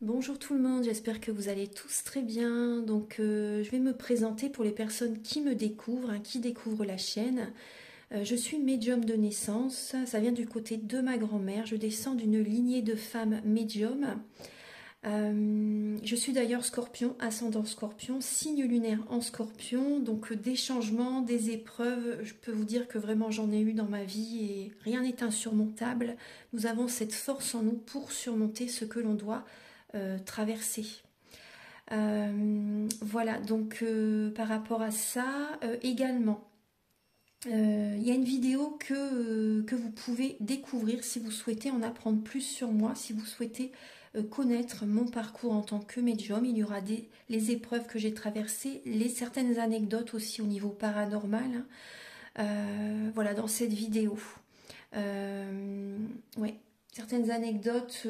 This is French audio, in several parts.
Bonjour tout le monde, j'espère que vous allez tous très bien. Je vais me présenter pour les personnes qui me découvrent, qui découvrent la chaîne. Je suis médium de naissance, ça vient du côté de ma grand-mère. Je descends d'une lignée de femmes médiums. Je suis d'ailleurs scorpion, ascendant scorpion, signe lunaire en scorpion. Donc des changements, des épreuves, je peux vous dire que vraiment j'en ai eu dans ma vie et rien n'est insurmontable. Nous avons cette force en nous pour surmonter ce que l'on doit traverser. Voilà, par rapport à ça, également, il y a une vidéo que vous pouvez découvrir si vous souhaitez en apprendre plus sur moi, si vous souhaitez connaître mon parcours en tant que médium. Il y aura les épreuves que j'ai traversées, certaines anecdotes aussi au niveau paranormal. Voilà, dans cette vidéo. Ouais, certaines anecdotes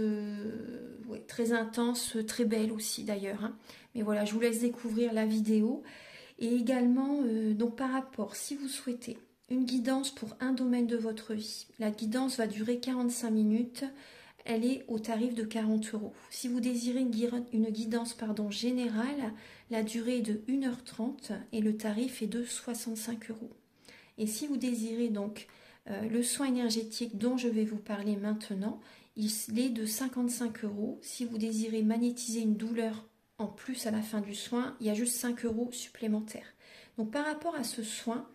ouais, très intenses, très belles aussi d'ailleurs. Mais voilà, je vous laisse découvrir la vidéo. Et également, donc par rapport, si vous souhaitez une guidance pour un domaine de votre vie, la guidance va durer 45 minutes. Elle est au tarif de 40 €. Si vous désirez une guidance générale, la durée est de 1h30 et le tarif est de 65 €. Et si vous désirez donc le soin énergétique dont je vais vous parler maintenant, il est de 55 €. Si vous désirez magnétiser une douleur en plus à la fin du soin, il y a juste 5 € supplémentaires. Donc par rapport à ce soin,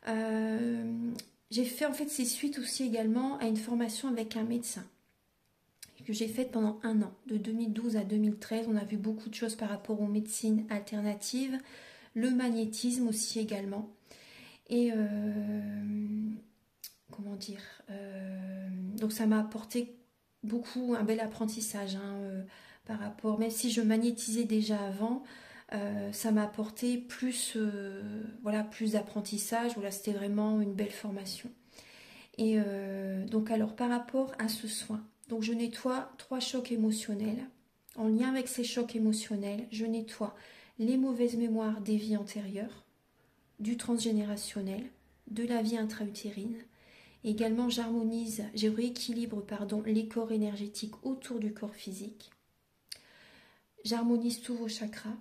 j'ai fait en fait c'est suite aussi également à une formation avec un médecin que j'ai faite pendant un an, de 2012 à 2013. On a vu beaucoup de choses par rapport aux médecines alternatives, le magnétisme aussi également. Et comment dire, donc ça m'a apporté beaucoup, un bel apprentissage par rapport, même si je magnétisais déjà avant, ça m'a apporté plus, voilà, plus d'apprentissage. Voilà, c'était vraiment une belle formation. Et donc alors par rapport à ce soin, donc je nettoie 3 chocs émotionnels. En lien avec ces chocs émotionnels, je nettoie les mauvaises mémoires des vies antérieures, du transgénérationnel, de la vie intra-utérine. Également, je rééquilibre les corps énergétiques autour du corps physique. J'harmonise tous vos chakras.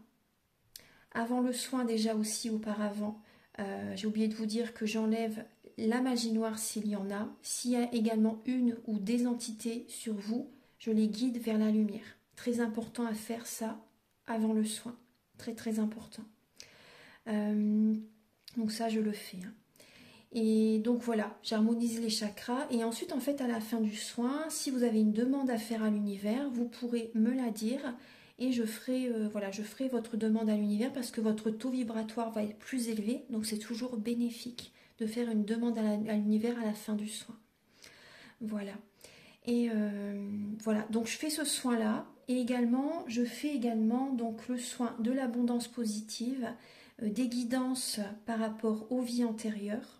Avant le soin, déjà aussi auparavant, j'ai oublié de vous dire que j'enlève la magie noire s'il y en a. S'il y a également une ou des entités sur vous, je les guide vers la lumière. Très important à faire ça avant le soin. Très très important. Donc ça, je le fais. Et donc voilà, j'harmonise les chakras. Et ensuite, en fait, à la fin du soin, si vous avez une demande à faire à l'univers, vous pourrez me la dire. Et je ferai votre demande à l'univers parce que votre taux vibratoire va être plus élevé. Donc c'est toujours bénéfique de faire une demande à l'univers à la fin du soin. Voilà. Et voilà, donc je fais ce soin-là. Et également, je fais également donc le soin de l'abondance positive, des guidances par rapport aux vies antérieures.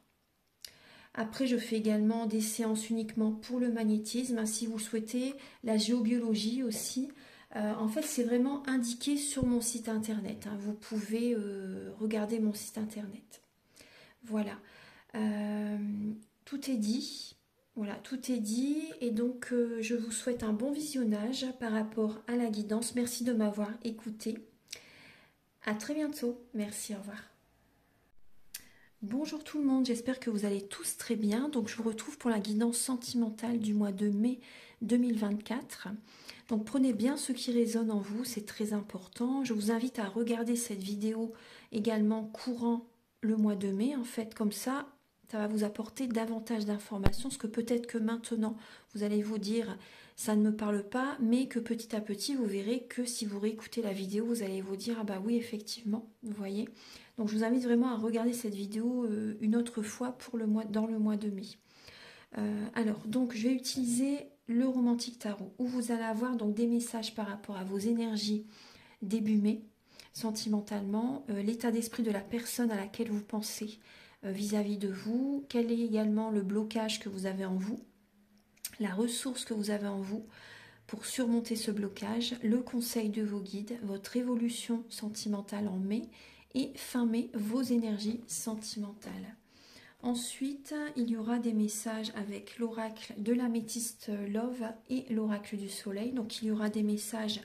Après, je fais également des séances uniquement pour le magnétisme, si vous souhaitez, la géobiologie aussi. En fait, c'est vraiment indiqué sur mon site internet. Vous pouvez regarder mon site internet. Voilà. Tout est dit. Voilà, tout est dit. Et donc, je vous souhaite un bon visionnage par rapport à la guidance. Merci de m'avoir écouté. À très bientôt. Merci, au revoir. Bonjour tout le monde, j'espère que vous allez tous très bien. Donc je vous retrouve pour la guidance sentimentale du mois de mai 2024. Donc prenez bien ce qui résonne en vous, c'est très important. Je vous invite à regarder cette vidéo également courant le mois de mai. En fait, comme ça va vous apporter davantage d'informations. Parce que peut-être que maintenant, vous allez vous dire, ça ne me parle pas, mais que petit à petit, vous verrez que si vous réécoutez la vidéo, vous allez vous dire, ah bah oui, effectivement, vous voyez. Donc je vous invite vraiment à regarder cette vidéo une autre fois dans le mois de mai. Alors, donc je vais utiliser le Romantique Tarot, où vous allez avoir donc des messages par rapport à vos énergies début mai, sentimentalement, l'état d'esprit de la personne à laquelle vous pensez vis-à-vis de vous, quel est également le blocage que vous avez en vous, la ressource que vous avez en vous pour surmonter ce blocage, le conseil de vos guides, votre évolution sentimentale en mai, et fin mai, vos énergies sentimentales. Ensuite, il y aura des messages avec l'oracle de l'améthyste Love et l'oracle du soleil. Donc il y aura des messages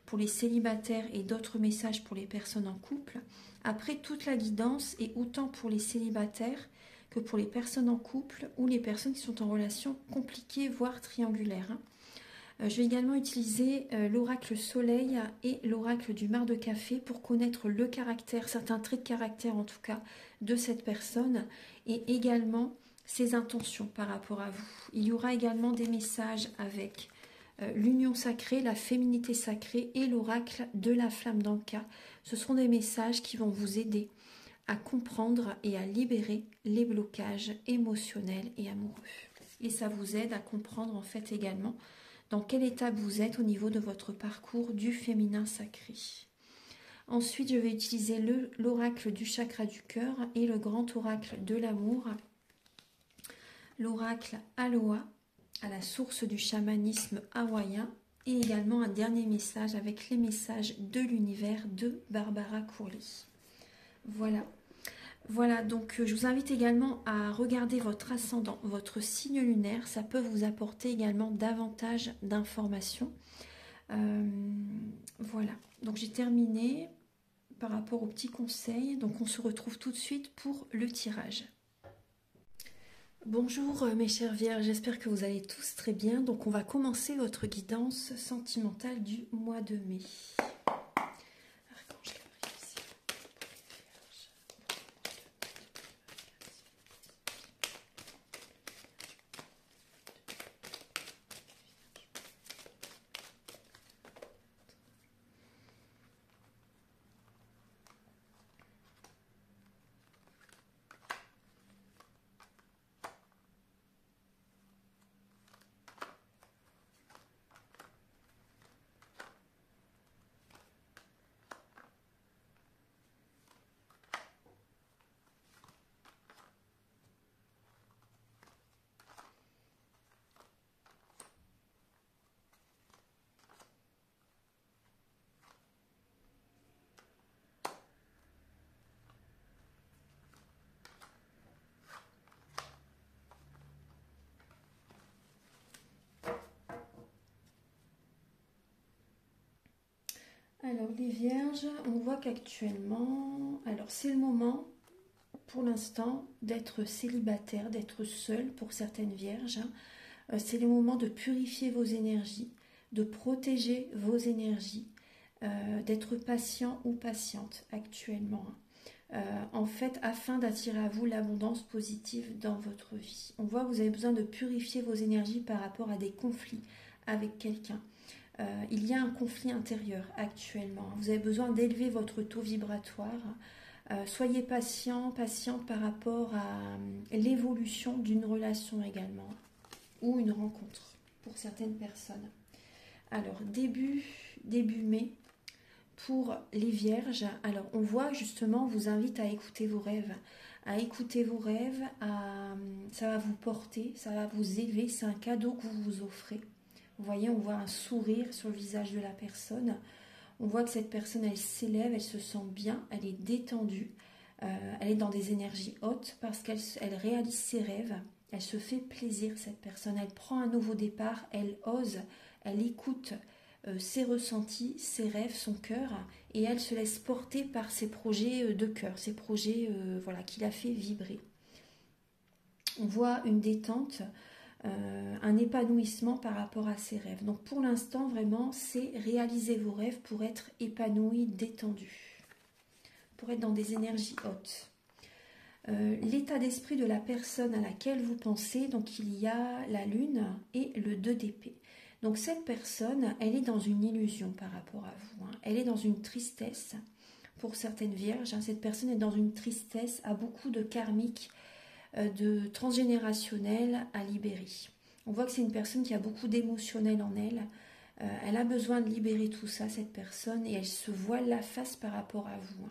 pour les célibataires et d'autres messages pour les personnes en couple. Après, toute la guidance est autant pour les célibataires que pour les personnes en couple ou les personnes qui sont en relation compliquée, voire triangulaire. Je vais également utiliser l'oracle soleil et l'oracle du mar de café pour connaître le caractère, certains traits de caractère en tout cas, de cette personne et également ses intentions par rapport à vous. Il y aura également des messages avec l'union sacrée, la féminité sacrée et l'oracle de la flamme d'Anka. Ce seront des messages qui vont vous aider à comprendre et à libérer les blocages émotionnels et amoureux. Et ça vous aide à comprendre en fait également dans quelle étape vous êtes au niveau de votre parcours du féminin sacré. Ensuite, je vais utiliser l'oracle du chakra du cœur et le grand oracle de l'amour, l'oracle Aloha, à la source du chamanisme hawaïen, et également un dernier message avec les messages de l'univers de Barbara Courly. Voilà. Voilà, donc je vous invite également à regarder votre ascendant, votre signe lunaire. Ça peut vous apporter également davantage d'informations. Voilà, donc j'ai terminé par rapport aux petits conseils. Donc on se retrouve tout de suite pour le tirage. Bonjour mes chers vierges, j'espère que vous allez tous très bien. Donc on va commencer votre guidance sentimentale du mois de mai. Alors les vierges, on voit qu'actuellement, alors c'est le moment pour l'instant d'être célibataire, d'être seul pour certaines vierges. C'est le moment de purifier vos énergies, de protéger vos énergies, d'être patient ou patiente actuellement. En fait, afin d'attirer à vous l'abondance positive dans votre vie. On voit que vous avez besoin de purifier vos énergies par rapport à des conflits avec quelqu'un. Il y a un conflit intérieur actuellement. Vous avez besoin d'élever votre taux vibratoire. Soyez patient, patiente par rapport à l'évolution d'une relation également, ou une rencontre pour certaines personnes. Alors, début mai, pour les vierges, alors on voit justement, on vous invite à écouter vos rêves. Ça va vous porter, ça va vous élever, c'est un cadeau que vous vous offrez. Vous voyez, on voit un sourire sur le visage de la personne. On voit que cette personne, elle s'élève, elle se sent bien, elle est détendue. Elle est dans des énergies hautes parce qu'elle réalise ses rêves. Elle se fait plaisir, cette personne. Elle prend un nouveau départ, elle ose, elle écoute ses ressentis, ses rêves, son cœur. Et elle se laisse porter par ses projets de cœur, ses projets voilà, qui la fait vibrer. On voit une détente. Un épanouissement par rapport à ses rêves. Donc pour l'instant, vraiment, c'est réaliser vos rêves pour être épanoui, détendu, pour être dans des énergies hautes. L'état d'esprit de la personne à laquelle vous pensez, donc il y a la lune et le 2 d'épée. Donc cette personne, elle est dans une illusion par rapport à vous. Elle est dans une tristesse. Pour certaines vierges, cette personne est dans une tristesse, a beaucoup de karmique, de transgénérationnel à libérer. On voit que c'est une personne qui a beaucoup d'émotionnel en elle. Elle a besoin de libérer tout ça, cette personne, et elle se voile la face par rapport à vous.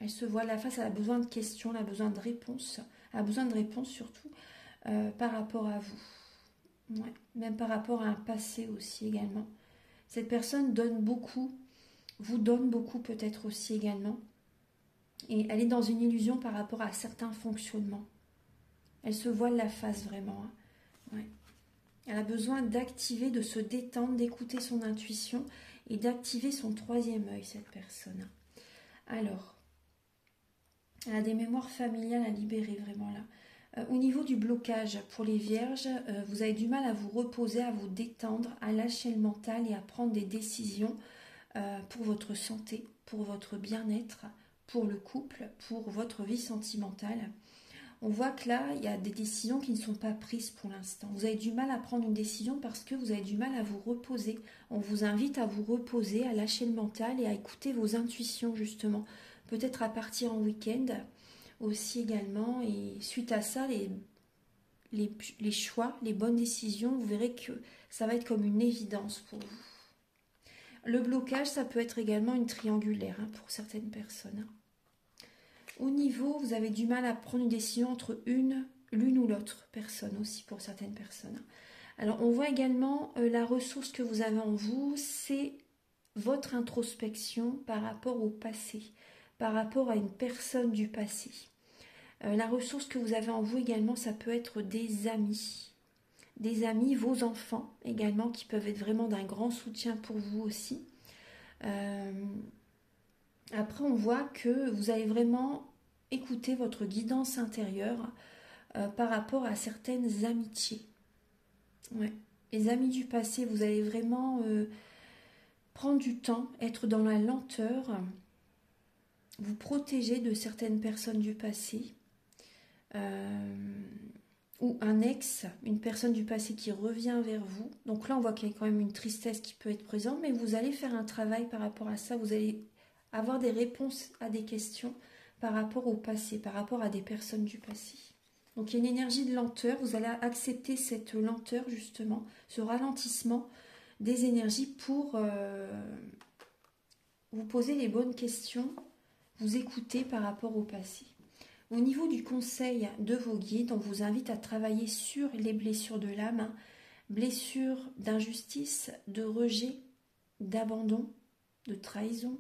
Elle se voile la face, elle a besoin de questions, elle a besoin de réponses. Elle a besoin de réponses surtout par rapport à vous. Ouais. Même par rapport à un passé aussi également. Cette personne donne beaucoup, vous donne beaucoup peut-être aussi également. Et elle est dans une illusion par rapport à certains fonctionnements. Elle se voile la face vraiment. Ouais. Elle a besoin d'activer, de se détendre, d'écouter son intuition et d'activer son troisième œil, cette personne. Alors, elle a des mémoires familiales à libérer vraiment là. Au niveau du blocage pour les vierges, vous avez du mal à vous reposer, à vous détendre, à lâcher le mental et à prendre des décisions pour votre santé, pour votre bien-être, pour le couple, pour votre vie sentimentale. On voit que là, il y a des décisions qui ne sont pas prises pour l'instant. Vous avez du mal à prendre une décision parce que vous avez du mal à vous reposer. On vous invite à vous reposer, à lâcher le mental et à écouter vos intuitions justement. Peut-être à partir en week-end aussi également. Et suite à ça, les choix, les bonnes décisions, vous verrez que ça va être comme une évidence pour vous. Le blocage, ça peut être également une triangulaire pour certaines personnes. Au niveau, vous avez du mal à prendre une décision entre l'une ou l'autre personne aussi pour certaines personnes. Alors, on voit également la ressource que vous avez en vous, c'est votre introspection par rapport au passé, par rapport à une personne du passé. La ressource que vous avez en vous également, ça peut être des amis, vos enfants également, qui peuvent être vraiment d'un grand soutien pour vous aussi. Après, on voit que vous avez vraiment écouté votre guidance intérieure par rapport à certaines amitiés. Ouais. Les amis du passé, vous allez vraiment prendre du temps, être dans la lenteur, vous protéger de certaines personnes du passé, ou un ex, une personne du passé qui revient vers vous. Donc là, on voit qu'il y a quand même une tristesse qui peut être présente, mais vous allez faire un travail par rapport à ça, vous allez avoir des réponses à des questions par rapport au passé, par rapport à des personnes du passé. Donc il y a une énergie de lenteur, vous allez accepter cette lenteur justement, ce ralentissement des énergies pour vous poser les bonnes questions, vous écouter par rapport au passé. Au niveau du conseil de vos guides, on vous invite à travailler sur les blessures de l'âme, blessures d'injustice, de rejet, d'abandon, de trahison.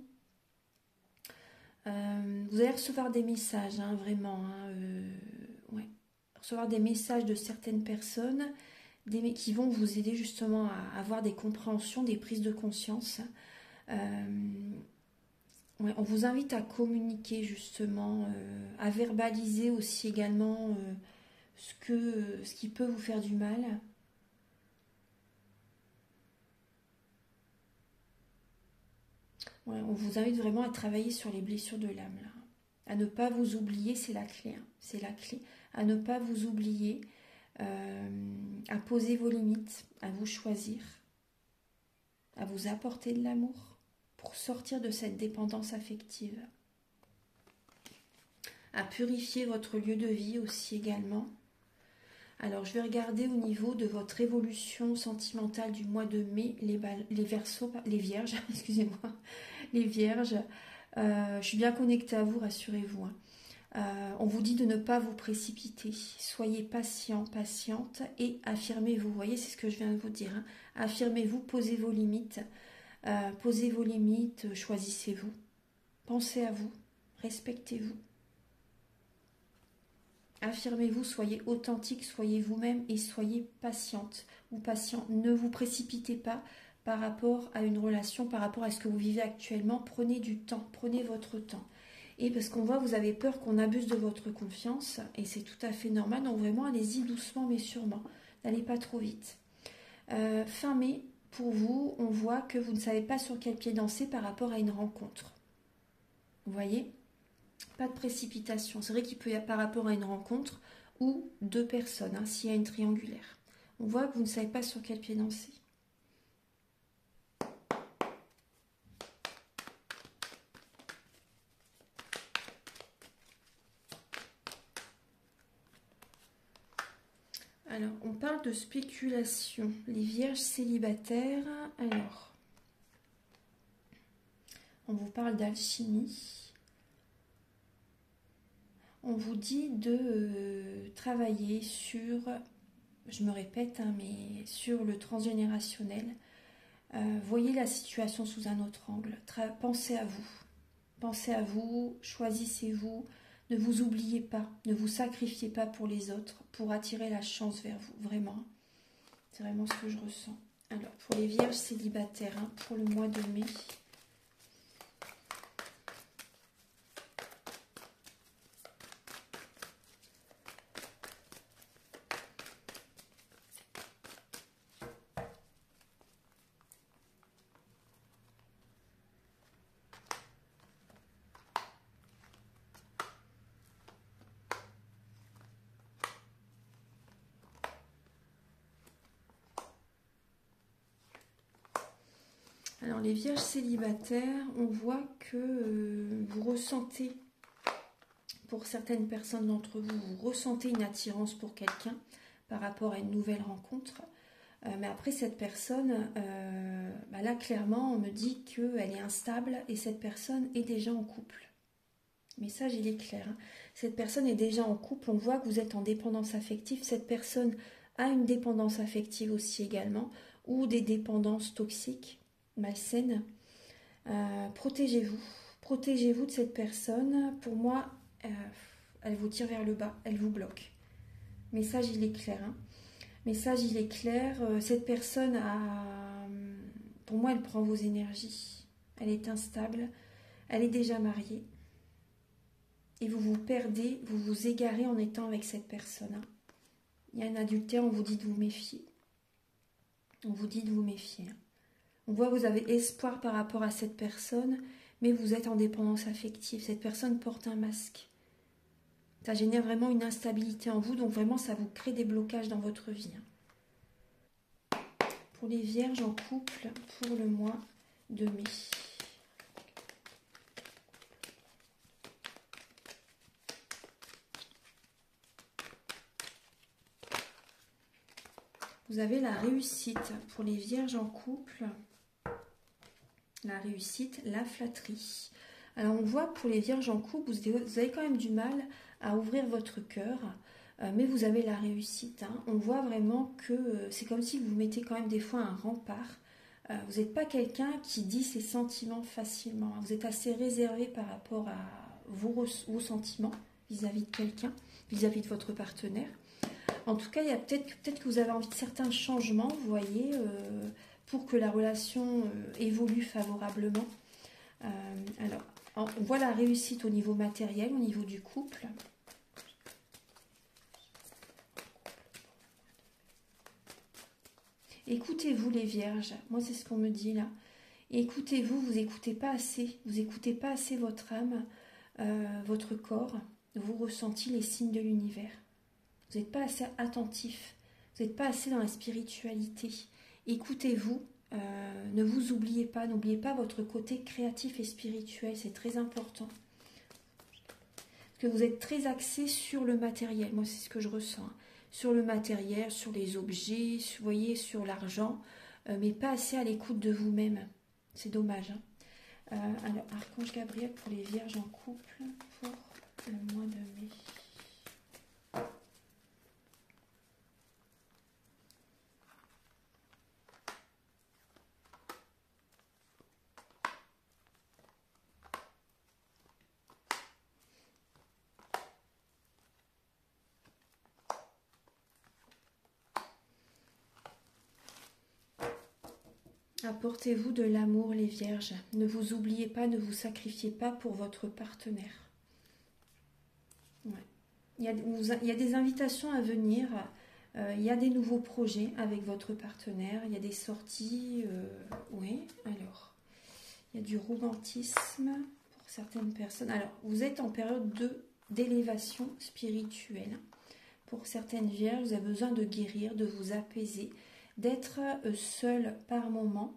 Vous allez recevoir des messages, vraiment, ouais. Recevoir des messages de certaines personnes qui vont vous aider justement à avoir des compréhensions, des prises de conscience. Ouais, on vous invite à communiquer justement, à verbaliser aussi également ce qui peut vous faire du mal. Ouais, on vous invite vraiment à travailler sur les blessures de l'âme, là. À ne pas vous oublier, c'est la clé. C'est la clé. À ne pas vous oublier, à poser vos limites, à vous choisir, à vous apporter de l'amour pour sortir de cette dépendance affective. À purifier votre lieu de vie aussi également. Alors, je vais regarder au niveau de votre évolution sentimentale du mois de mai, les vierges, excusez-moi, les vierges. Je suis bien connectée à vous, rassurez-vous. On vous dit de ne pas vous précipiter. Soyez patient, patiente et affirmez-vous. Vous voyez, c'est ce que je viens de vous dire. Affirmez-vous, posez vos limites. Choisissez-vous. Pensez à vous, respectez-vous. Affirmez-vous, soyez authentique, soyez vous-même et soyez patiente ou patient. Ne vous précipitez pas par rapport à une relation, par rapport à ce que vous vivez actuellement. Prenez du temps, prenez votre temps. Et parce qu'on voit, vous avez peur qu'on abuse de votre confiance et c'est tout à fait normal. Donc vraiment, allez-y doucement mais sûrement. N'allez pas trop vite. Fin mai, pour vous, on voit que vous ne savez pas sur quel pied danser par rapport à une rencontre. Vous voyez ? Pas de précipitation. C'est vrai qu'il peut y avoir par rapport à une rencontre ou deux personnes, s'il y a une triangulaire. On voit que vous ne savez pas sur quel pied danser. Alors, on parle de spéculation. Les vierges célibataires. Alors, on vous parle d'alchimie. On vous dit de travailler sur, je me répète, mais sur le transgénérationnel. Voyez la situation sous un autre angle. Pensez à vous. Pensez à vous, choisissez-vous. Ne vous oubliez pas, ne vous sacrifiez pas pour les autres, pour attirer la chance vers vous, vraiment. C'est vraiment ce que je ressens. Alors, pour les vierges célibataires, hein, pour le mois de mai. Alors, les vierges célibataires, on voit que vous ressentez, pour certaines personnes d'entre vous, vous ressentez une attirance pour quelqu'un par rapport à une nouvelle rencontre. Mais après, cette personne, là, clairement, on me dit qu'elle est instable et cette personne est déjà en couple. Le message, il est clair. Hein. Cette personne est déjà en couple. On voit que vous êtes en dépendance affective. Cette personne a une dépendance affective aussi également, ou des dépendances toxiques, malsaines. Protégez-vous. Protégez-vous de cette personne. Pour moi, elle vous tire vers le bas. Elle vous bloque. Le message, il est clair. Hein. Message, il est clair. Cette personne pour moi, elle prend vos énergies. Elle est instable. Elle est déjà mariée. Et vous vous perdez, vous vous égarez en étant avec cette personne. Hein. Il y a un adultère, on vous dit de vous méfier. On vous dit de vous méfier. Hein. On voit que vous avez espoir par rapport à cette personne, mais vous êtes en dépendance affective. Cette personne porte un masque. Ça génère vraiment une instabilité en vous, donc vraiment ça vous crée des blocages dans votre vie. Hein. Pour les vierges en couple, pour le mois de mai. Vous avez la réussite pour les vierges en couple. La réussite, la flatterie. Alors on voit pour les vierges en couple, vous avez quand même du mal à ouvrir votre cœur, mais vous avez la réussite. Hein. On voit vraiment que c'est comme si vous mettez quand même des fois un rempart. Vous n'êtes pas quelqu'un qui dit ses sentiments facilement. Vous êtes assez réservé par rapport à vos sentiments vis-à-vis de quelqu'un, vis-à-vis de votre partenaire. En tout cas, il y a peut-être que vous avez envie de certains changements, vous voyez, pour que la relation évolue favorablement. Alors, on voit la réussite au niveau matériel, au niveau du couple. Écoutez-vous les vierges, moi c'est ce qu'on me dit là. Écoutez-vous, vous n'écoutez pas assez. Vous n'écoutez pas assez votre âme, votre corps, vos ressentis, les signes de l'univers. Vous n'êtes pas assez attentif, vous n'êtes pas assez dans la spiritualité. Écoutez-vous, ne vous oubliez pas, n'oubliez pas votre côté créatif et spirituel, c'est très important. Parce que vous êtes très axé sur le matériel, moi c'est ce que je ressens. Hein. Sur le matériel, sur les objets, vous voyez, sur l'argent, mais pas assez à l'écoute de vous-même. C'est dommage. Hein. Alors, Archange Gabriel pour les vierges en couple pour le mois de mai. Apportez-vous de l'amour, les vierges. Ne vous oubliez pas, ne vous sacrifiez pas pour votre partenaire. Ouais. Il y a des invitations à venir. Il y a des nouveaux projets avec votre partenaire. Il y a des sorties. Oui, alors. Il y a du romantisme pour certaines personnes. Alors, vous êtes en période d'élévation spirituelle. Pour certaines vierges, vous avez besoin de guérir, de vous apaiser, d'être seul par moment,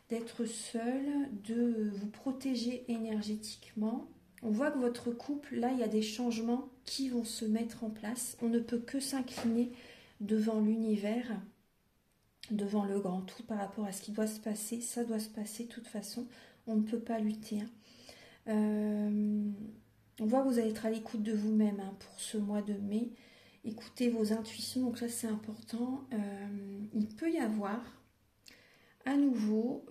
d'être seul, de vous protéger énergétiquement. On voit que votre couple, là, il y a des changements qui vont se mettre en place. On ne peut que s'incliner devant l'univers, devant le grand tout par rapport à ce qui doit se passer. Ça doit se passer de toute façon. On ne peut pas lutter. Hein. On voit que vous allez être à l'écoute de vous-même hein, pour ce mois de mai. Écoutez vos intuitions, donc ça c'est important. Il peut y avoir à nouveau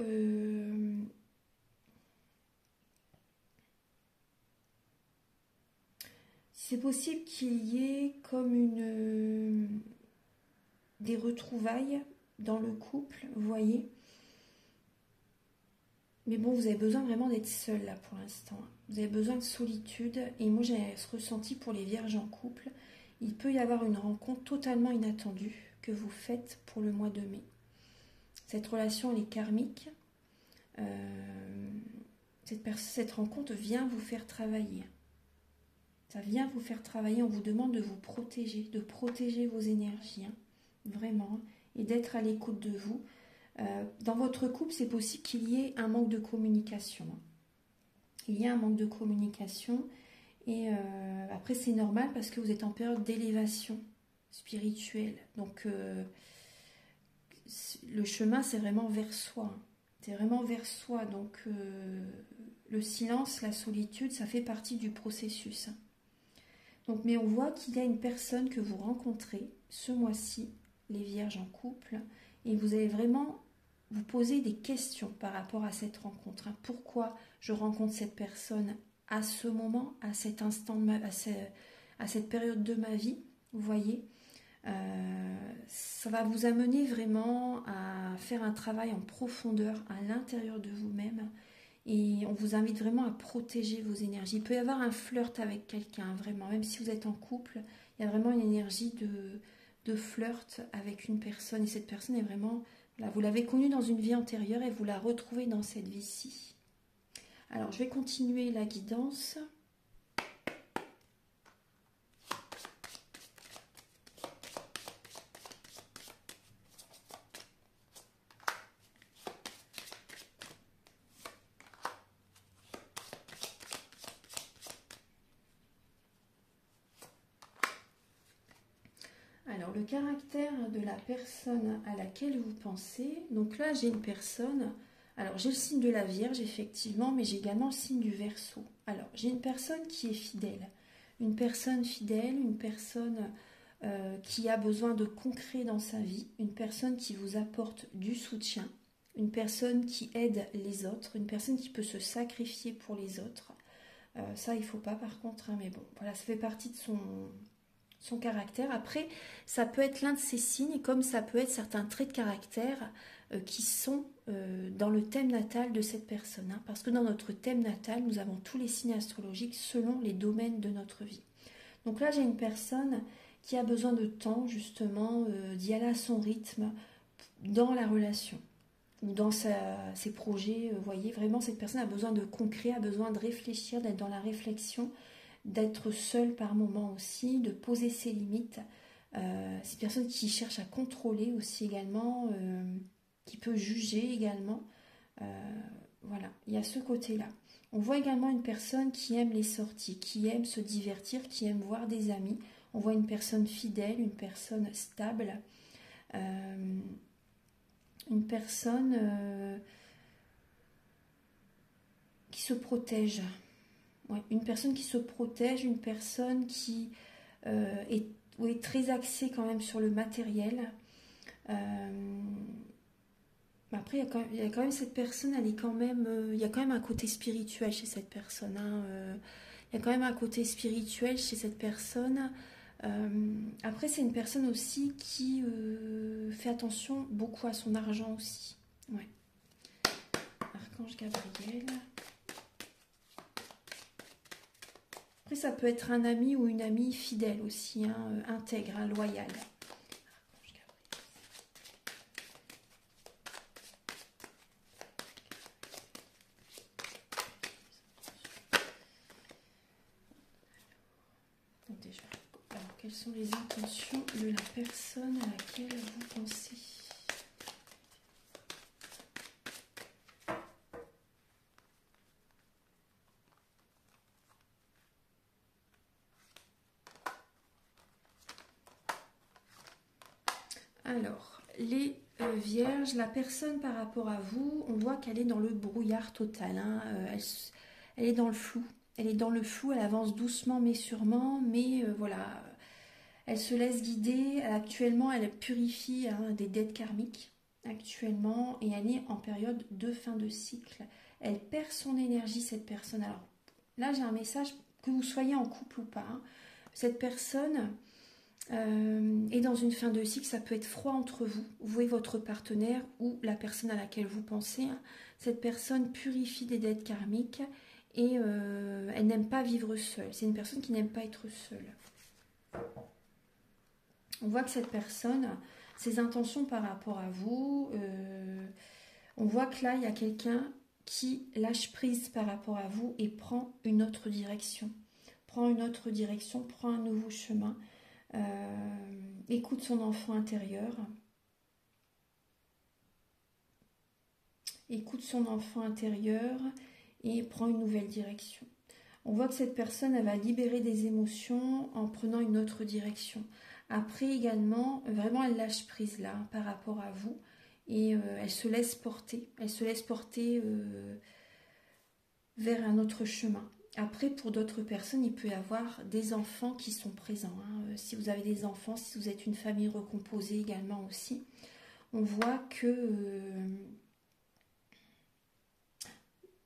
c'est possible qu'il y ait comme des retrouvailles dans le couple, vous voyez. Mais bon, vous avez besoin vraiment d'être seul là pour l'instant. Vous avez besoin de solitude. Et moi, j'ai ce ressenti pour les vierges en couple. Il peut y avoir une rencontre totalement inattendue que vous faites pour le mois de mai. Cette relation, elle est karmique. Cette rencontre vient vous faire travailler. Ça vient vous faire travailler. On vous demande de vous protéger, de protéger vos énergies. Hein, vraiment. Et d'être à l'écoute de vous. Dans votre couple, c'est possible qu'il y ait un manque de communication. Il y a un manque de communication. Et après, c'est normal parce que vous êtes en période d'élévation spirituelle. Donc, le chemin, c'est vraiment vers soi. C'est vraiment vers soi. Donc, le silence, la solitude, ça fait partie du processus. Donc, mais on voit qu'il y a une personne que vous rencontrez ce mois-ci, les vierges en couple, et vous allez vraiment vous poser des questions par rapport à cette rencontre. Pourquoi je rencontre cette personne à ce moment, à cet instant, à cette période de ma vie, vous voyez, ça va vous amener vraiment à faire un travail en profondeur à l'intérieur de vous-même et on vous invite vraiment à protéger vos énergies. Il peut y avoir un flirt avec quelqu'un, vraiment, même si vous êtes en couple, il y a vraiment une énergie de flirt avec une personne et cette personne est vraiment, là, vous l'avez connue dans une vie antérieure et vous la retrouvez dans cette vie-ci. Alors, je vais continuer la guidance. Alors, le caractère de la personne à laquelle vous pensez. Donc là, j'ai une personne. Alors, j'ai le signe de la Vierge, effectivement, mais j'ai également le signe du Verseau. Alors, j'ai une personne qui est fidèle. Une personne fidèle, une personne qui a besoin de concret dans sa vie. Une personne qui vous apporte du soutien. Une personne qui aide les autres. Une personne qui peut se sacrifier pour les autres. Ça, il ne faut pas, par contre. Hein, mais bon, voilà, ça fait partie de son caractère. Après, ça peut être l'un de ses signes, comme ça peut être certains traits de caractère qui sont dans le thème natal de cette personne. Hein, parce que dans notre thème natal, nous avons tous les signes astrologiques selon les domaines de notre vie. Donc là, j'ai une personne qui a besoin de temps, justement, d'y aller à son rythme dans la relation ou dans ses projets. Vous voyez, vraiment, cette personne a besoin de concret, a besoin de réfléchir, d'être dans la réflexion, d'être seule par moment aussi, de poser ses limites. C'est une personne qui cherche à contrôler aussi également, qui peut juger également. Voilà, il y a ce côté-là. On voit également une personne qui aime les sorties, qui aime se divertir, qui aime voir des amis. On voit une personne fidèle, une personne stable, une personne qui se protège. Ouais, une personne qui se protège, une personne qui est très axée quand même sur le matériel. Après, il y a quand même cette personne, elle est quand même, il y a quand même un côté spirituel chez cette personne. Hein, il y a quand même un côté spirituel chez cette personne. Après, c'est une personne aussi qui fait attention beaucoup à son argent aussi. Ouais. Archange Gabriel. Après, ça peut être un ami ou une amie fidèle aussi, hein, intègre, hein, loyal. Alors, quelles sont les intentions de la personne à laquelle vous pensez ? Alors, les vierges, la personne par rapport à vous, on voit qu'elle est dans le brouillard total. Hein, elle est dans le flou. Elle est dans le flou, elle avance doucement mais sûrement, mais voilà, elle se laisse guider. Actuellement, elle purifie des dettes karmiques, actuellement, et elle est en période de fin de cycle. Elle perd son énergie, cette personne. Alors là, j'ai un message, que vous soyez en couple ou pas. Hein, cette personne, Et dans une fin de cycle, ça peut être froid entre vous. Vous et votre partenaire ou la personne à laquelle vous pensez. Cette personne purifie des dettes karmiques et elle n'aime pas vivre seule. C'est une personne qui n'aime pas être seule. On voit que cette personne, ses intentions par rapport à vous, on voit que là, il y a quelqu'un qui lâche prise par rapport à vous et prend une autre direction. Prend une autre direction, prend un nouveau chemin. Écoute son enfant intérieur. Écoute son enfant intérieur et prend une nouvelle direction. On voit que cette personne, elle va libérer des émotions en prenant une autre direction. Après également, vraiment, elle lâche prise là par rapport à vous et elle se laisse porter. Elle se laisse porter vers un autre chemin. Après, pour d'autres personnes, il peut y avoir des enfants qui sont présents. Si vous avez des enfants, si vous êtes une famille recomposée également aussi, on voit que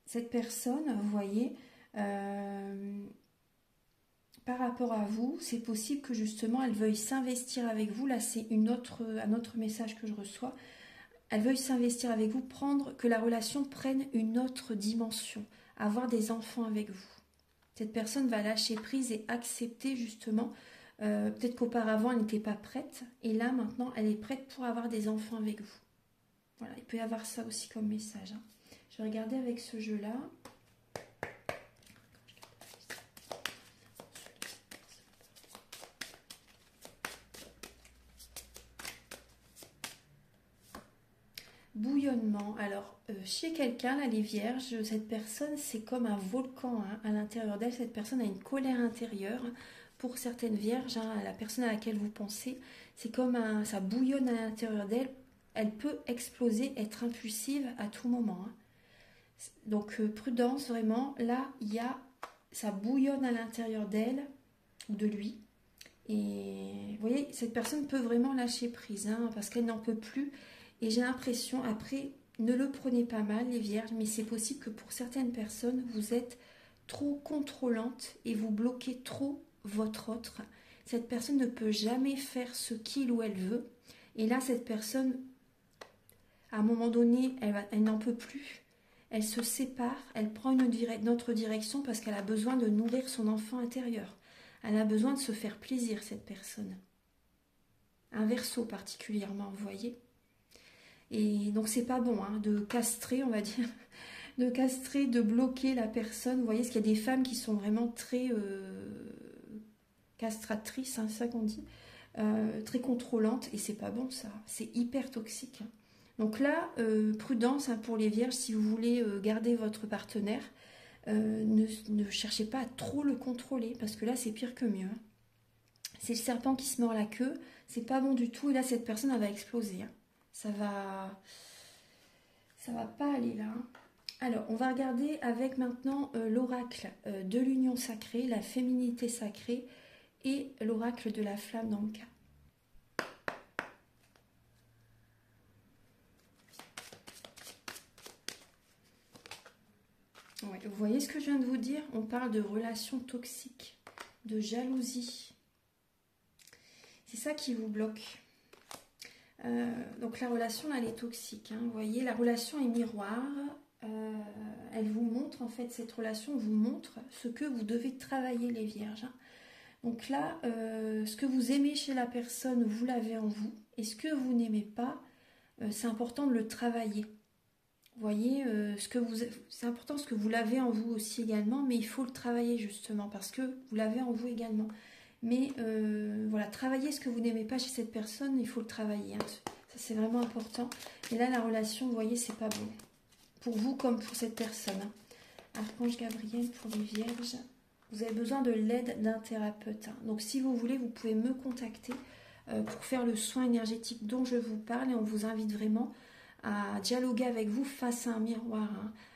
cette personne, vous voyez, par rapport à vous, c'est possible que justement elle veuille s'investir avec vous. Là, c'est un autre message que je reçois. Elle veuille s'investir avec vous, que la relation prenne une autre dimension, avoir des enfants avec vous. Cette personne va lâcher prise et accepter justement, peut-être qu'auparavant elle n'était pas prête, et là maintenant elle est prête pour avoir des enfants avec vous. Voilà, il peut y avoir ça aussi comme message. Je vais regarder avec ce jeu-là. Bouillonnement. Alors, chez quelqu'un, là, les vierges, cette personne, c'est comme un volcan à l'intérieur d'elle. Cette personne a une colère intérieure. Pour certaines vierges, la personne à laquelle vous pensez, c'est comme ça bouillonne à l'intérieur d'elle. Elle peut exploser, être impulsive à tout moment. Donc, prudence, vraiment. Là, ça bouillonne à l'intérieur d'elle ou de lui. Et vous voyez, cette personne peut vraiment lâcher prise parce qu'elle n'en peut plus. Et j'ai l'impression, après, ne le prenez pas mal les vierges, mais c'est possible que pour certaines personnes, vous êtes trop contrôlante et vous bloquez trop votre autre. Cette personne ne peut jamais faire ce qu'il ou elle veut. Et là, cette personne, à un moment donné, elle n'en peut plus. Elle se sépare, elle prend une autre direction parce qu'elle a besoin de nourrir son enfant intérieur. Elle a besoin de se faire plaisir, cette personne. Un Verseau particulièrement, vous voyez. Et donc c'est pas bon de castrer, on va dire, de castrer, de bloquer la personne. Vous voyez, parce qu'il y a des femmes qui sont vraiment très castratrices, c'est ça qu'on dit, très contrôlantes, et c'est pas bon ça, c'est hyper toxique. Donc là, prudence pour les vierges, si vous voulez garder votre partenaire, ne cherchez pas à trop le contrôler, parce que là c'est pire que mieux. C'est le serpent qui se mord la queue, c'est pas bon du tout, et là cette personne elle va exploser. Ça va pas aller là. Alors, on va regarder avec maintenant l'oracle de l'union sacrée, la féminité sacrée et l'oracle de la flamme dans le cas. Ouais, vous voyez ce que je viens de vous dire? On parle de relations toxiques, de jalousie. C'est ça qui vous bloque. Donc la relation elle est toxique, vous voyez, la relation est miroir, elle vous montre en fait, cette relation vous montre ce que vous devez travailler les vierges. Donc là, ce que vous aimez chez la personne, vous l'avez en vous, et ce que vous n'aimez pas, c'est important de le travailler. Vous voyez, c'est important ce que vous l'avez en vous aussi également, mais il faut le travailler justement, parce que vous l'avez en vous également. Mais voilà, travailler ce que vous n'aimez pas chez cette personne, il faut le travailler. Ça, c'est vraiment important. Et là, la relation, vous voyez, c'est pas bon. Pour vous comme pour cette personne. Archange Gabriel pour les vierges. Vous avez besoin de l'aide d'un thérapeute. Donc, si vous voulez, vous pouvez me contacter pour faire le soin énergétique dont je vous parle. Et on vous invite vraiment à dialoguer avec vous face à un miroir,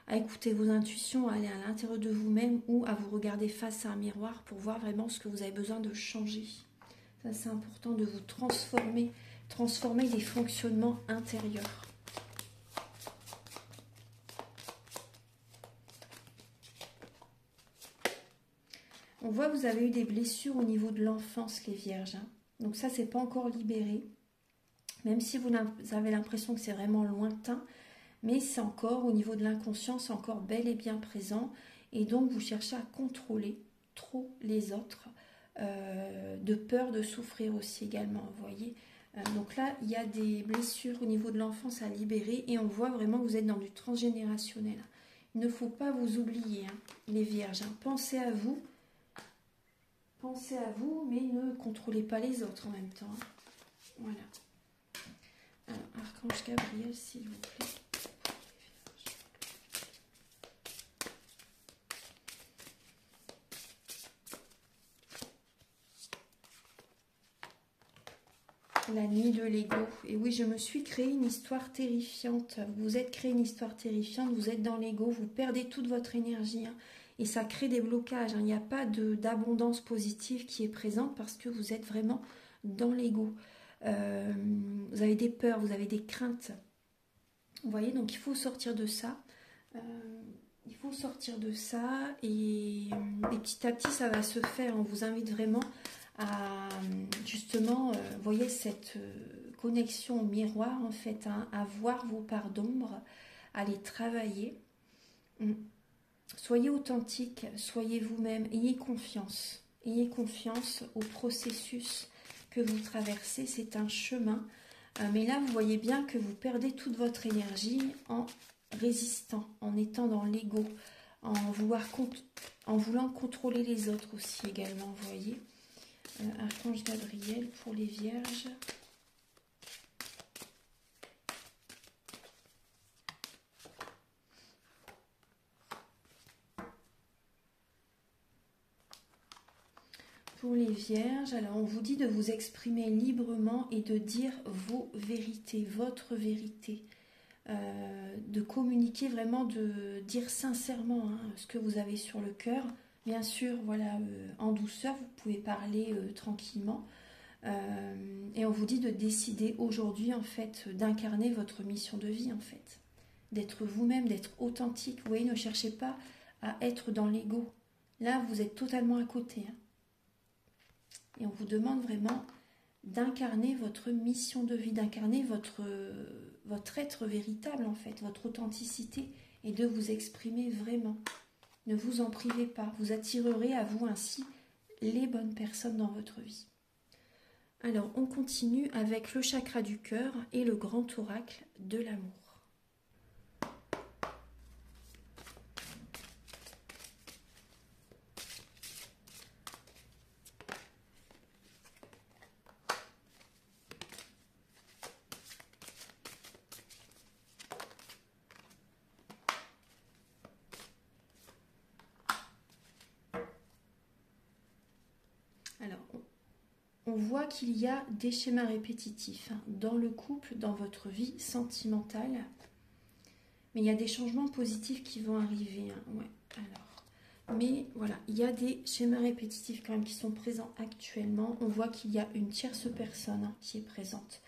à écouter vos intuitions, à aller à l'intérieur de vous-même ou à vous regarder face à un miroir pour voir vraiment ce que vous avez besoin de changer. Ça, c'est important de vous transformer les fonctionnements intérieurs. On voit que vous avez eu des blessures au niveau de l'enfance, les vierges. Donc ça, c'est pas encore libéré. Même si vous avez l'impression que c'est vraiment lointain, mais c'est encore au niveau de l'inconscient, c'est encore bel et bien présent. Et donc vous cherchez à contrôler trop les autres, de peur de souffrir aussi également, vous voyez. Donc là, il y a des blessures au niveau de l'enfance à libérer et on voit vraiment que vous êtes dans du transgénérationnel. Il ne faut pas vous oublier, hein, les vierges. Hein. Pensez à vous, mais ne contrôlez pas les autres en même temps. Hein. Voilà. Alors, Archange Gabriel, s'il vous plaît. La nuit de l'ego. Et oui, je me suis créé une histoire terrifiante. Vous êtes créé une histoire terrifiante, vous êtes dans l'ego, vous perdez toute votre énergie. Hein, et ça crée des blocages. Hein. Il n'y a pas d'abondance positive qui est présente parce que vous êtes vraiment dans l'ego. Vous avez des peurs, vous avez des craintes. Vous voyez, donc il faut sortir de ça. Il faut sortir de ça et petit à petit ça va se faire. On vous invite vraiment à justement, vous voyez, cette connexion au miroir en fait, hein, à voir vos parts d'ombre, à les travailler. Soyez authentique, soyez vous-même, ayez confiance au processus que vous traversez, c'est un chemin. Mais là, vous voyez bien que vous perdez toute votre énergie en résistant, en étant dans l'ego, en voulant contrôler les autres aussi également, vous voyez. Archange Gabriel pour les vierges. Pour les vierges, alors on vous dit de vous exprimer librement et de dire vos vérités, votre vérité. De communiquer vraiment, de dire sincèrement hein, ce que vous avez sur le cœur. Bien sûr, voilà, en douceur, vous pouvez parler tranquillement. Et on vous dit de décider aujourd'hui, en fait, d'incarner votre mission de vie, en fait. D'être vous-même, d'être authentique. Vous voyez, ne cherchez pas à être dans l'ego. Là, vous êtes totalement à côté. Hein. Et on vous demande vraiment d'incarner votre mission de vie, d'incarner votre être véritable, en fait, votre authenticité, et de vous exprimer vraiment. Ne vous en privez pas. Vous attirerez à vous ainsi les bonnes personnes dans votre vie. Alors, on continue avec le chakra du cœur et le grand oracle de l'amour. Alors, on voit qu'il y a des schémas répétitifs hein, dans le couple, dans votre vie sentimentale. Mais il y a des changements positifs qui vont arriver. Hein. Ouais, alors. Mais voilà, il y a des schémas répétitifs quand même qui sont présents actuellement. On voit qu'il y a une tierce personne hein, qui est présente.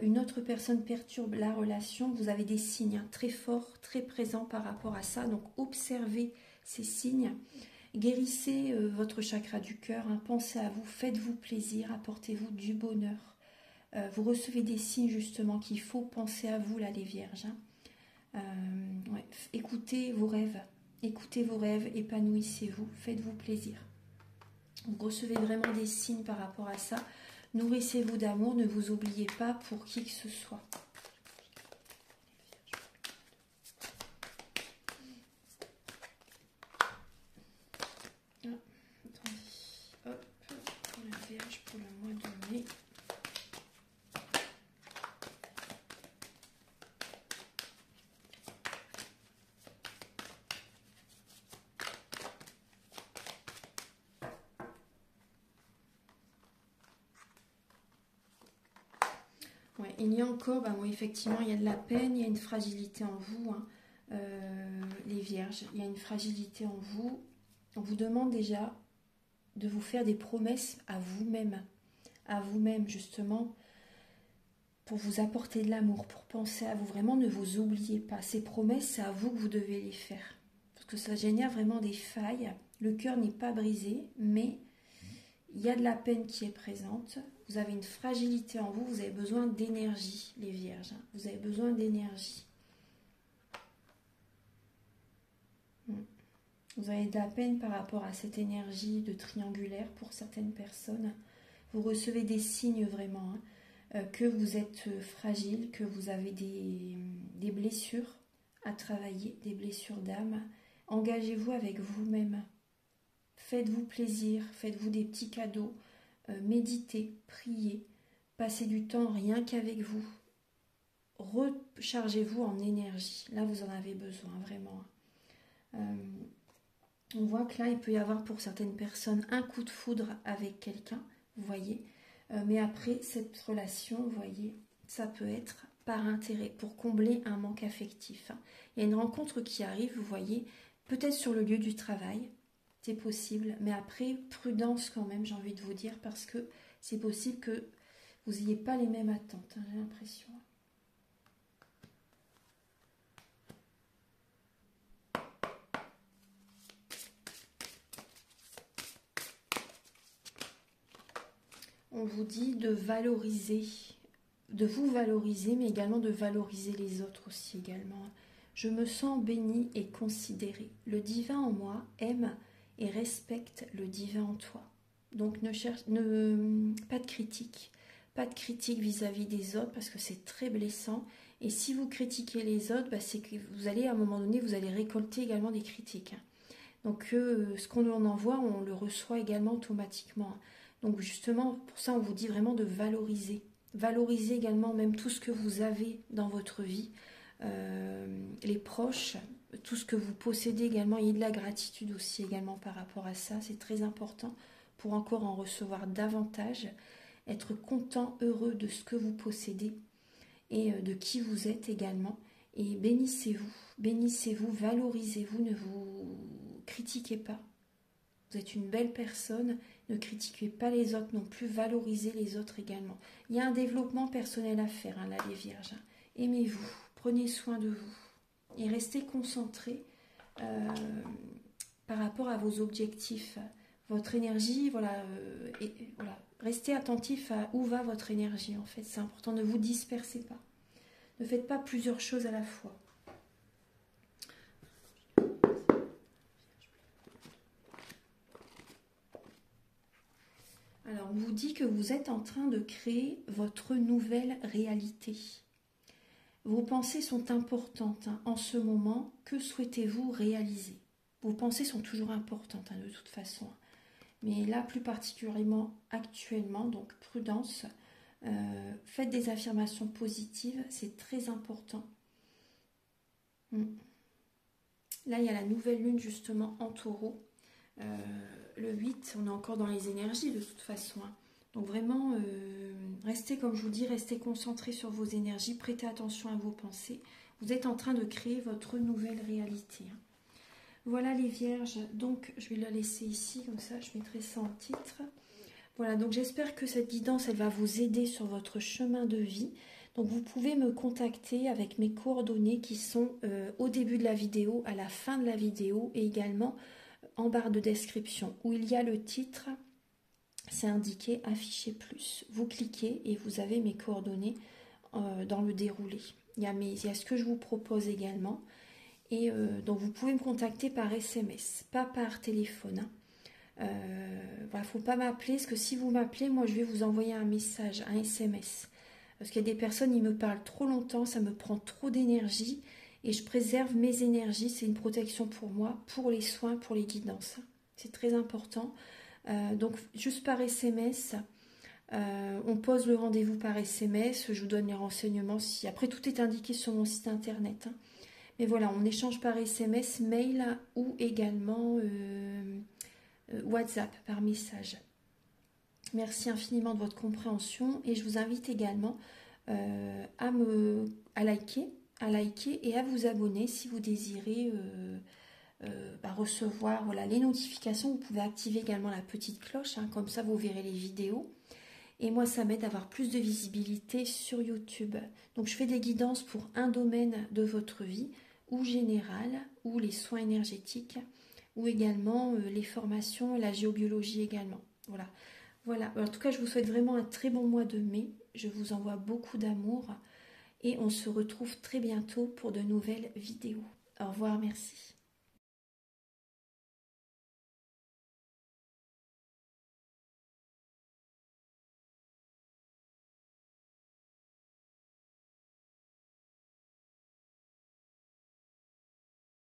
Une autre personne perturbe la relation. Vous avez des signes hein, très forts, très présents par rapport à ça. Donc observez ces signes. Guérissez votre chakra du cœur, hein, pensez à vous, faites-vous plaisir, apportez-vous du bonheur. Vous recevez des signes justement qu'il faut penser à vous là les vierges. Hein. Ouais. Écoutez vos rêves, épanouissez-vous, faites-vous plaisir. Vous recevez vraiment des signes par rapport à ça. Nourrissez-vous d'amour, ne vous oubliez pas pour qui que ce soit. Pour le mois de mai. Ouais, il y a encore, bah, oui, effectivement, il y a de la peine, il y a une fragilité en vous, hein, les vierges, il y a une fragilité en vous. On vous demande déjà de vous faire des promesses à vous-même justement, pour vous apporter de l'amour, pour penser à vous. Vraiment, ne vous oubliez pas. Ces promesses, c'est à vous que vous devez les faire. Parce que ça génère vraiment des failles. Le cœur n'est pas brisé, mais il y a de la peine qui est présente. Vous avez une fragilité en vous, vous avez besoin d'énergie, les vierges. Vous avez besoin d'énergie. Vous avez de la peine par rapport à cette énergie de triangulaire pour certaines personnes. Vous recevez des signes vraiment, que vous êtes fragile, que vous avez des blessures à travailler, des blessures d'âme. Engagez-vous avec vous-même. Faites-vous plaisir, faites-vous des petits cadeaux, méditez, priez, passez du temps rien qu'avec vous. Rechargez-vous en énergie. Là, vous en avez besoin, vraiment. On voit que là, il peut y avoir pour certaines personnes un coup de foudre avec quelqu'un, vous voyez. Mais après, cette relation, vous voyez, ça peut être par intérêt, pour combler un manque affectif. Il y a une rencontre qui arrive, vous voyez, peut-être sur le lieu du travail, c'est possible. Mais après, prudence quand même, j'ai envie de vous dire, parce que c'est possible que vous n'ayez pas les mêmes attentes, j'ai l'impression. On vous dit de valoriser, de vous valoriser, mais également de valoriser les autres aussi également. Je me sens bénie et considérée. Le divin en moi aime et respecte le divin en toi. Donc pas de critique. Pas de critique vis-à-vis des autres parce que c'est très blessant. Et si vous critiquez les autres, c'est que vous allez, à un moment donné, vous allez récolter également des critiques. Donc ce qu'on en envoie, on le reçoit également automatiquement. Donc justement, pour ça, on vous dit vraiment de valoriser. Valoriser également même tout ce que vous avez dans votre vie, les proches, tout ce que vous possédez également. Il y a de la gratitude aussi également par rapport à ça. C'est très important pour encore en recevoir davantage. Être content, heureux de ce que vous possédez et de qui vous êtes également. Et bénissez-vous, valorisez-vous, ne vous critiquez pas. Vous êtes une belle personne, ne critiquez pas les autres non plus, valorisez les autres également. Il y a un développement personnel à faire, là, les vierges. Aimez-vous, prenez soin de vous et restez concentrés par rapport à vos objectifs. Votre énergie, voilà, restez attentif à où va votre énergie, en fait. C'est important, ne vous dispersez pas. Ne faites pas plusieurs choses à la fois. Alors, on vous dit que vous êtes en train de créer votre nouvelle réalité. Vos pensées sont importantes en ce moment. Que souhaitez-vous réaliser? Vos pensées sont toujours importantes de toute façon. Mais là, plus particulièrement actuellement, donc prudence. Faites des affirmations positives, c'est très important. Là, il y a la nouvelle lune justement en taureau. Le 8, on est encore dans les énergies de toute façon. Donc vraiment, restez, comme je vous dis, restez concentrés sur vos énergies, prêtez attention à vos pensées. Vous êtes en train de créer votre nouvelle réalité. Voilà les vierges, donc je vais la laisser ici, comme ça je mettrai ça en titre. Voilà, donc j'espère que cette guidance, elle va vous aider sur votre chemin de vie. Donc vous pouvez me contacter avec mes coordonnées qui sont au début de la vidéo, à la fin de la vidéo et également en barre de description où il y a le titre, c'est indiqué afficher plus. Vous cliquez et vous avez mes coordonnées dans le déroulé. Il y a ce que je vous propose également. Et donc vous pouvez me contacter par SMS, pas par téléphone. Voilà, faut pas m'appeler, parce que si vous m'appelez, moi je vais vous envoyer un message, un SMS. Parce qu'il y a des personnes, ils me parlent trop longtemps, ça me prend trop d'énergie. Et je préserve mes énergies, c'est une protection pour moi, pour les soins, pour les guidances. C'est très important. Donc juste par SMS, on pose le rendez-vous par SMS, je vous donne les renseignements. Après, tout est indiqué sur mon site internet. Mais voilà, on échange par SMS, mail ou également WhatsApp par message. Merci infiniment de votre compréhension et je vous invite également à liker et à vous abonner si vous désirez recevoir les notifications. Vous pouvez activer également la petite cloche, comme ça vous verrez les vidéos. Et moi, ça m'aide à avoir plus de visibilité sur YouTube. Donc, je fais des guidances pour un domaine de votre vie, ou général, ou les soins énergétiques, ou également les formations, la géobiologie également. Voilà. Voilà, en tout cas, je vous souhaite vraiment un très bon mois de mai. Je vous envoie beaucoup d'amour et on se retrouve très bientôt pour de nouvelles vidéos. Au revoir, merci.